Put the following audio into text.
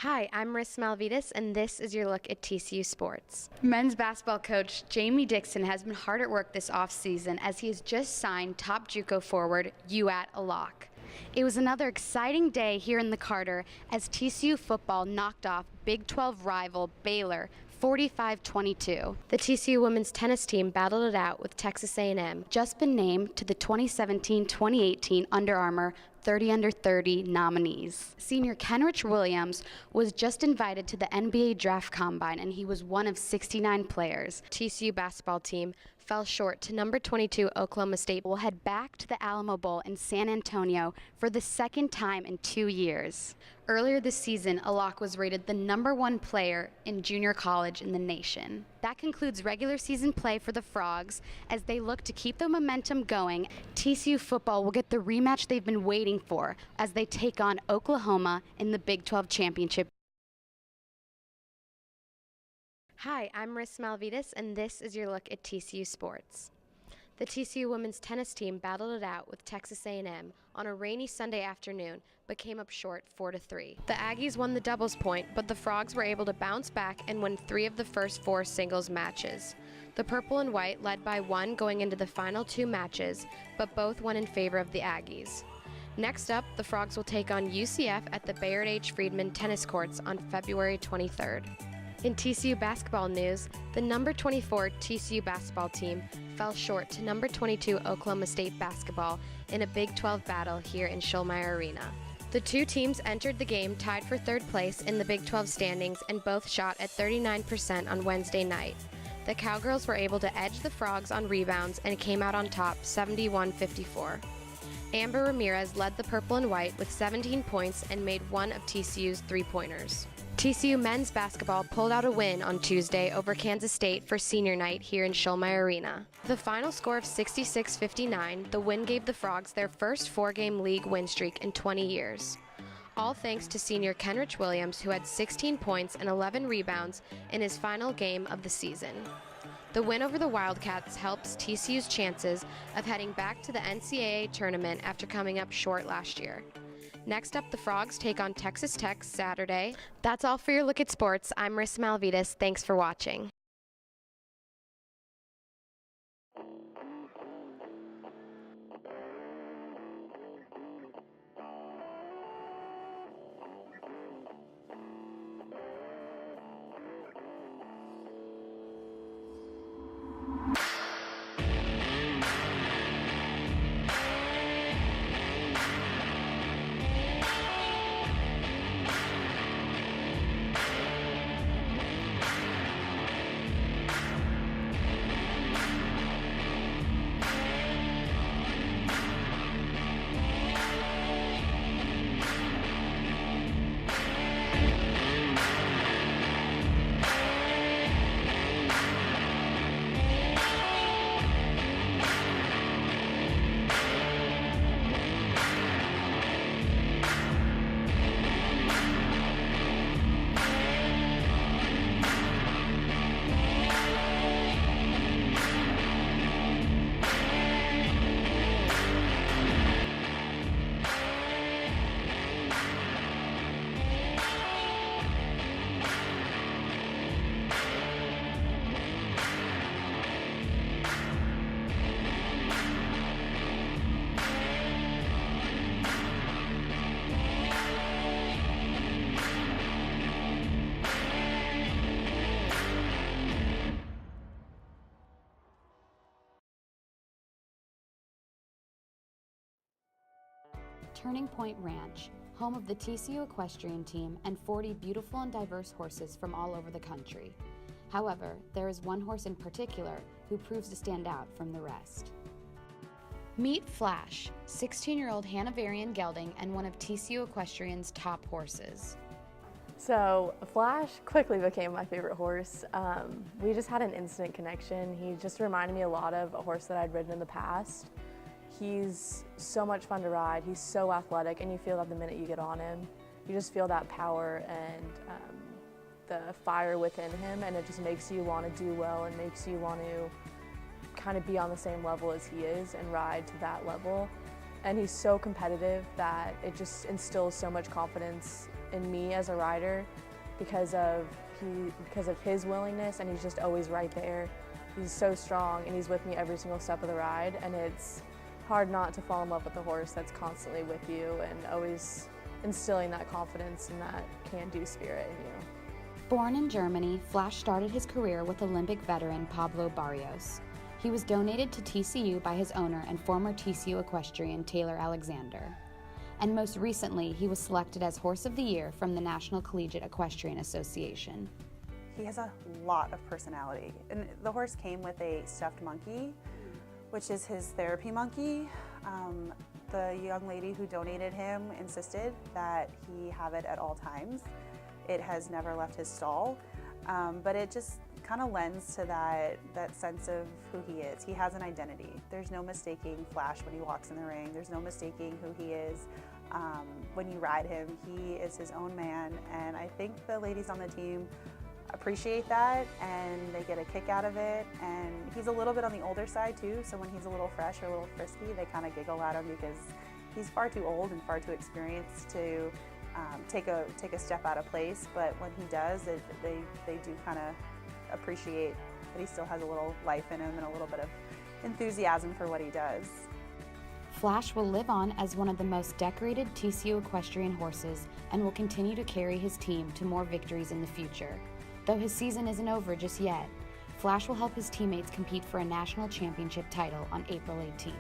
Hi, I'm Marissa Malvidas, and this is your look at TCU sports. Men's basketball coach Jamie Dixon has been hard at work this offseason as he has just signed top JUCO forward Youat Alak. It was another exciting day here in the Carter as TCU football knocked off Big 12 rival Baylor 45-22. The TCU women's tennis team battled it out with Texas A&M, just been named to the 2017-2018 Under Armour 30 Under 30 nominees. Senior Kenrich Williams was just invited to the NBA Draft Combine, and he was one of 69 players. TCU basketball team fell short to number 22 Oklahoma State. Will head back to the Alamo Bowl in San Antonio for the second time in 2 years. Earlier this season, Alak was rated the #1 player in junior college in the nation. That concludes regular season play for the Frogs as they look to keep the momentum going. TCU football will get the rematch they've been waiting for as they take on Oklahoma in the Big 12 championship. Hi, I'm Marissa Malvidas, and this is your look at TCU sports. The TCU women's tennis team battled it out with Texas A&M on a rainy Sunday afternoon, but came up short 4-3. The Aggies won the doubles point, but the Frogs were able to bounce back and win 3 of the first 4 singles matches. The purple and white led by 1 going into the final 2 matches, but both won in favor of the Aggies. Next up, the Frogs will take on UCF at the Bayard H. Friedman tennis courts on February 23rd. In TCU basketball news, the number 24 TCU basketball team fell short to number 22 Oklahoma State basketball in a Big 12 battle here in Schulmeyer Arena. The two teams entered the game tied for 3rd place in the Big 12 standings and both shot at 39% on Wednesday night. The Cowgirls were able to edge the Frogs on rebounds and came out on top 71-54. Amber Ramirez led the purple and white with 17 points and made one of TCU's 3-pointers. TCU men's basketball pulled out a win on Tuesday over Kansas State for senior night here in Schulmeyer Arena. The final score of 66-59, the win gave the Frogs their first 4-game league win streak in 20 years. All thanks to senior Kenrich Williams, who had 16 points and 11 rebounds in his final game of the season. The win over the Wildcats helps TCU's chances of heading back to the NCAA tournament after coming up short last year. Next up, the Frogs take on Texas Tech Saturday. That's all for your look at sports. I'm Marissa Malvidas. Thanks for watching. Turning Point Ranch, home of the TCU equestrian team and 40 beautiful and diverse horses from all over the country. However, there is one horse in particular who proves to stand out from the rest. Meet Flash, 16-year-old Hanoverian gelding and one of TCU Equestrian's top horses. So Flash quickly became my favorite horse. We just had an instant connection. He just reminded me a lot of a horse that I'd ridden in the past. He's so much fun to ride. He's so athletic, and you feel that the minute you get on him. You just feel that power and the fire within him, and it just makes you want to do well and makes you want to kind of be on the same level as he is and ride to that level. And he's so competitive that it just instills so much confidence in me as a rider because of his willingness, and he's just always right there. He's so strong, and he's with me every single step of the ride, and it's hard not to fall in love with a horse that's constantly with you and always instilling that confidence and that can-do spirit in you. Born in Germany, Flash started his career with Olympic veteran Pablo Barrios. He was donated to TCU by his owner and former TCU equestrian Taylor Alexander. And most recently, he was selected as Horse of the Year from the National Collegiate Equestrian Association. He has a lot of personality, and the horse came with a stuffed monkey, which is his therapy monkey. The young lady who donated him insisted that he have it at all times. It has never left his stall, but it just kind of lends to that sense of who he is. He has an identity. There's no mistaking Flash when he walks in the ring. There's no mistaking who he is. When you ride him, he is his own man, and I think the ladies on the team appreciate that, and they get a kick out of it. And he's a little bit on the older side too, so when he's a little fresh or a little frisky, they kind of giggle at him because he's far too old and far too experienced to take a step out of place. But when he does, they do kind of appreciate that he still has a little life in him and a little bit of enthusiasm for what he does. Flash will live on as one of the most decorated TCU equestrian horses and will continue to carry his team to more victories in the future. Though his season isn't over just yet, Flash will help his teammates compete for a national championship title on April 18th.